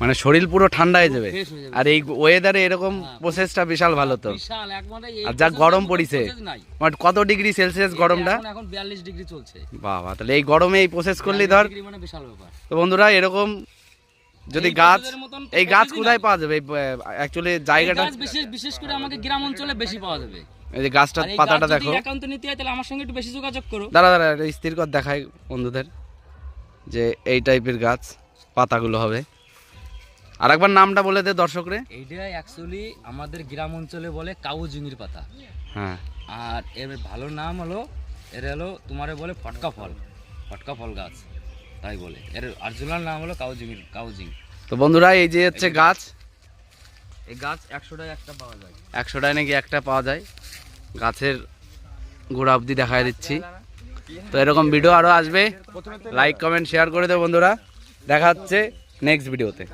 মানে শরীর পুরো ঠান্ডা হয়ে যাবে। আর এই ওয়েদারে এরকম প্রসেসটা বিশাল ভালো তো। বিশাল একবারে এই আর যা গরম পড়িছে, মানে কত ডিগ্রি সেলসিয়াস গরমটা? এখন 42 ডিগ্রি চলছে। বাবা, তাহলে এই গরমে এই প্রসেস করলেই ধর। মানে বিশাল ব্যাপার। তো বন্ধুরা এরকম যদি গাছ, এই গাছ কোথায় পাওয়া যাবে অ্যাকচুয়ালি জায়গাটা? বিশেষ করে আমাকে গ্রাম অঞ্চলে বেশি পাওয়া যাবে। এই যে গাছটার পাতাটা দেখো। যদি একান্ত নিতে হয় তাহলে আমার সঙ্গে একটু বেশি যোগাযোগ করো। দাঁড়া দাঁড়া, স্থির কর, দেখাই বন্ধুদের যে এই টাইপের গাছ পাতাগুলো হবে। আর একবার নামটা বলে দে দর্শকরে। এইটা অ্যাকচুয়ালি আমাদের গ্রাম অঞ্চলে বলে কাউজিঙির পাতা। হ্যাঁ। আর এর ভালো নাম হলো, এর হলো তোমারে বলে ফটকা ফল গাছ, তাই বলে। এর অরিজিনাল নাম হলো কাউজিং। তো বন্ধুরা এই যে হচ্ছে গাছ, এই গাছ 100 টাকায় একটা পাওয়া যায়। 100 টাকায় নাকি একটা পাওয়া যায়। গাছের গোড়া অবধি দেখায় দিচ্ছি। তো এরকম ভিডিও আরও আসবে, লাইক কমেন্ট শেয়ার করে দেবো বন্ধুরা। দেখা হচ্ছে নেক্সট ভিডিওতে।